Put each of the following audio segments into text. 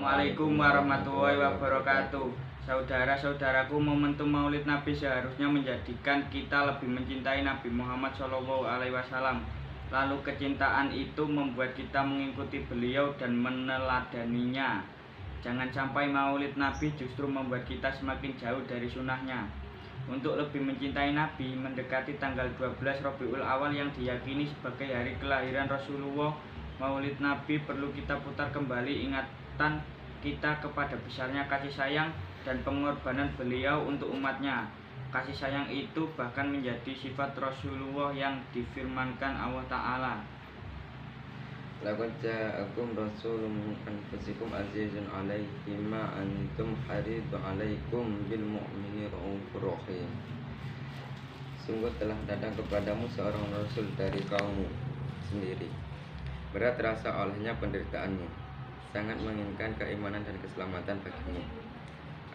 Assalamualaikum warahmatullahi wabarakatuh. Saudara-saudaraku, momentum Maulid Nabi seharusnya menjadikan kita lebih mencintai Nabi Muhammad SAW. Lalu kecintaan itu membuat kita mengikuti beliau dan meneladaninya. Jangan sampai Maulid Nabi justru membuat kita semakin jauh dari sunnahnya. Untuk lebih mencintai Nabi, mendekati tanggal 12 Rabiul Awal yang diyakini sebagai hari kelahiran Rasulullah, Maulid Nabi perlu kita putar kembali ingatan kita kepada besarnya kasih sayang dan pengorbanan beliau untuk umatnya. Kasih sayang itu bahkan menjadi sifat Rasulullah yang difirmankan Allah Ta'ala. Laqad ja'akum rasulun min anfusikum azizun 'alaihi ma antum haridun 'alaikum bil mu'minina raufur rahim. Sungguh telah datang kepadamu seorang rasul dari kaummu sendiri. Berat terasa olehnya penderitaanmu, sangat menginginkan keimanan dan keselamatan bagimu.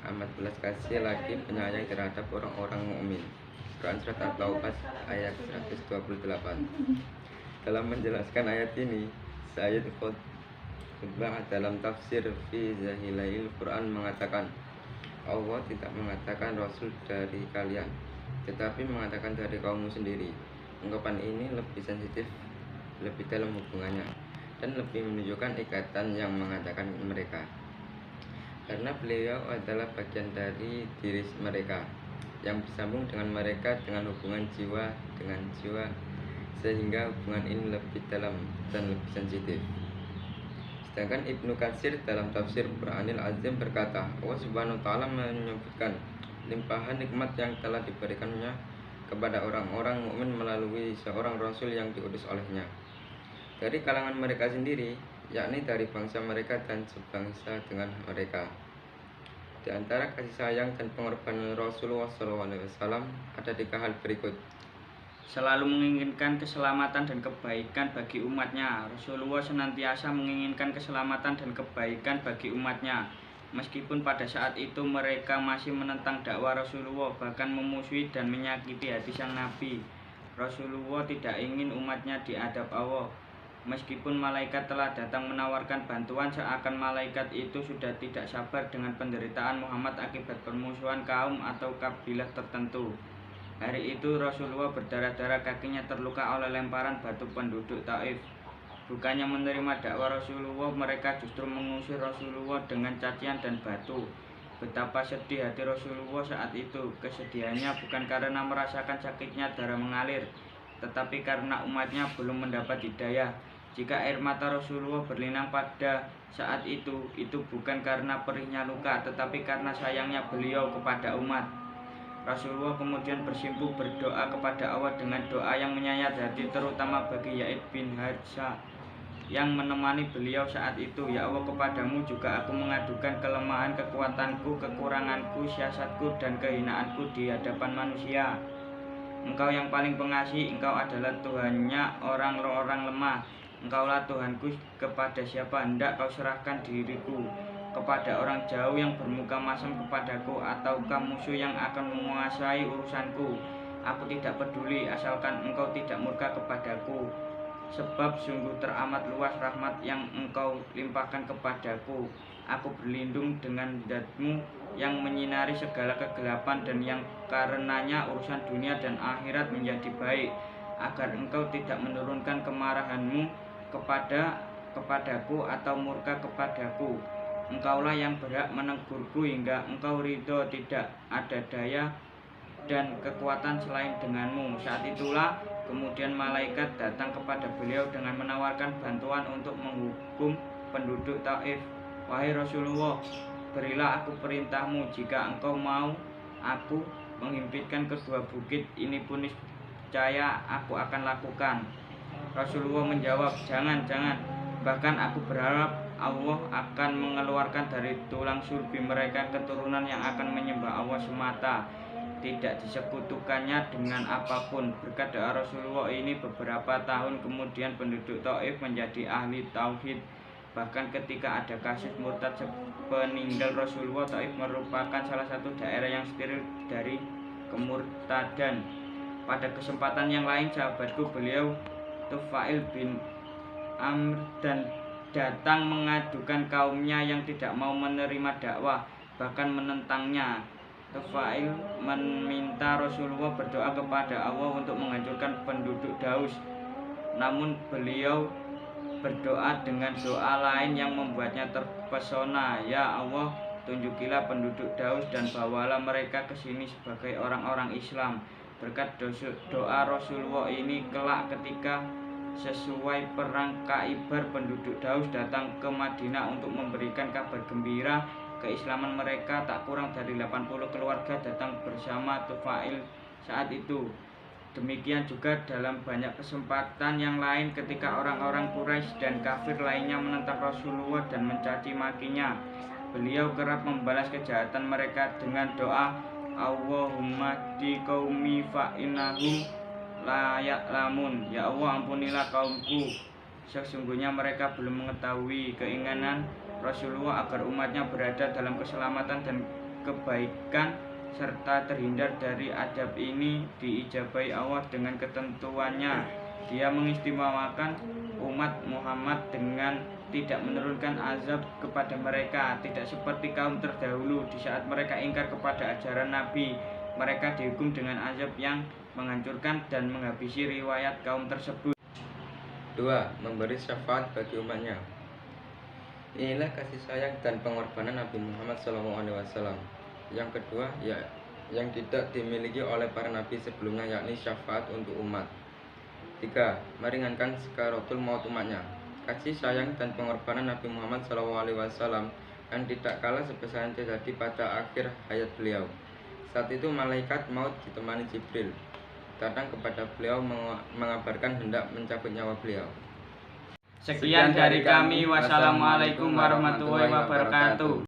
Amat belas kasih lagi penyayang terhadap orang-orang mukmin. Quran Surat At-Taubah ayat 128. Dalam menjelaskan ayat ini, Sayyid Qutbah dalam tafsir fi Zahilail Quran mengatakan, Allah tidak mengatakan Rasul dari kalian, tetapi mengatakan dari kaummu sendiri. Ungkapan ini lebih sensitif, lebih dalam hubungannya, dan lebih menunjukkan ikatan yang mengatakan mereka, karena beliau adalah bagian dari diri mereka yang bersambung dengan mereka dengan hubungan jiwa dengan jiwa, sehingga hubungan ini lebih dalam dan lebih sensitif. Sedangkan Ibnu Katsir dalam tafsir Quranil Azim berkata, Allah Subhanahu wa Ta'ala menyebutkan limpahan nikmat yang telah diberikannya kepada orang-orang mukmin melalui seorang rasul yang diutus olehnya dari kalangan mereka sendiri, yakni dari bangsa mereka dan sebangsa dengan mereka. Di antara kasih sayang dan pengorbanan Rasulullah SAW ada 3 hal berikut. Selalu menginginkan keselamatan dan kebaikan bagi umatnya. Rasulullah senantiasa menginginkan keselamatan dan kebaikan bagi umatnya, meskipun pada saat itu mereka masih menentang dakwah Rasulullah, bahkan memusuhi dan menyakiti hati sang Nabi. Rasulullah tidak ingin umatnya diadab Allah. Meskipun malaikat telah datang menawarkan bantuan, seakan malaikat itu sudah tidak sabar dengan penderitaan Muhammad akibat permusuhan kaum atau kabilah tertentu. Hari itu Rasulullah berdarah-darah, kakinya terluka oleh lemparan batu penduduk Taif. Bukannya menerima dakwah Rasulullah, mereka justru mengusir Rasulullah dengan cacian dan batu. Betapa sedih hati Rasulullah saat itu. Kesedihannya bukan karena merasakan sakitnya darah mengalir, tetapi karena umatnya belum mendapat hidayah. Jika air mata Rasulullah berlinang pada saat itu bukan karena perihnya luka, tetapi karena sayangnya beliau kepada umat. Rasulullah kemudian bersimpuh berdoa kepada Allah dengan doa yang menyayat hati, terutama bagi Yaid bin Harsha yang menemani beliau saat itu. Ya Allah, kepadamu juga aku mengadukan kelemahan, kekuatanku, kekuranganku, siasatku, dan kehinaanku di hadapan manusia. Engkau yang paling pengasih, Engkau adalah Tuhannya orang-orang lemah. Engkaulah Tuhanku, kepada siapa hendak Kau serahkan diriku? Kepada orang jauh yang bermuka masam kepadaku, ataukah musuh yang akan menguasai urusanku? Aku tidak peduli asalkan Engkau tidak murka kepadaku, sebab sungguh teramat luas rahmat yang Engkau limpahkan kepadaku. Aku berlindung dengan zat-Mu yang menyinari segala kegelapan dan yang karenanya urusan dunia dan akhirat menjadi baik, agar Engkau tidak menurunkan kemarahan-Mu kepadaku atau murka kepadaku. Engkaulah yang berhak menegurku hingga Engkau ridho. Tidak ada daya dan kekuatan selain denganmu. Saat itulah kemudian malaikat datang kepada beliau dengan menawarkan bantuan untuk menghukum penduduk Taif. Wahai Rasulullah, berilah aku perintahmu. Jika engkau mau aku menghimpitkan kedua bukit ini pun niscaya aku akan lakukan. Rasulullah menjawab, jangan. Bahkan aku berharap Allah akan mengeluarkan dari tulang sulbi mereka keturunan yang akan menyembah Allah semata, tidak disekutukannya dengan apapun. Berkat doa Rasulullah ini, beberapa tahun kemudian penduduk Taif menjadi ahli tauhid. Bahkan ketika ada kasus murtad peninggal Rasulullah, Taif merupakan salah satu daerah yang steril dari kemurtadan. Pada kesempatan yang lain, sahabatku beliau Tufail bin Amr dan datang mengadukan kaumnya yang tidak mau menerima dakwah, bahkan menentangnya. Tufail meminta Rasulullah berdoa kepada Allah untuk menghancurkan penduduk Daus. Namun beliau berdoa dengan doa lain yang membuatnya terpesona. Ya Allah, tunjukilah penduduk Daus dan bawalah mereka ke sini sebagai orang-orang Islam. Berkat doa Rasulullah ini kelak ketika sesuai perang Khaibar, penduduk Daus datang ke Madinah untuk memberikan kabar gembira keislaman mereka. Tak kurang dari 80 keluarga datang bersama Tufail saat itu. Demikian juga dalam banyak kesempatan yang lain ketika orang-orang Quraisy dan kafir lainnya menentang Rasulullah dan mencaci makinya. Beliau kerap membalas kejahatan mereka dengan doa, Allahumma di qaumi fa innahum la ya'lamun. Ya Allah, ampunilah kaumku, sesungguhnya mereka belum mengetahui. Keinginan Rasulullah agar umatnya berada dalam keselamatan dan kebaikan serta terhindar dari adab ini diijabahi Allah dengan ketentuannya. Dia mengistimewakan umat Muhammad dengan tidak menurunkan azab kepada mereka, tidak seperti kaum terdahulu. Di saat mereka ingkar kepada ajaran Nabi, mereka dihukum dengan azab yang menghancurkan dan menghabisi riwayat kaum tersebut. 2. Memberi syafaat bagi umatnya. Inilah kasih sayang dan pengorbanan Nabi Muhammad SAW. Yang kedua, yang tidak dimiliki oleh para nabi sebelumnya, yakni syafaat untuk umat. 3. Meringankan sakaratul maut umatnya. Kasih sayang dan pengorbanan Nabi Muhammad SAW yang tidak kalah sebesar yang terjadi pada akhir hayat beliau. Saat itu malaikat maut ditemani Jibril datang kepada beliau mengabarkan hendak mencabut nyawa beliau. Sekian dari kami. Wassalamualaikum warahmatullahi wabarakatuh.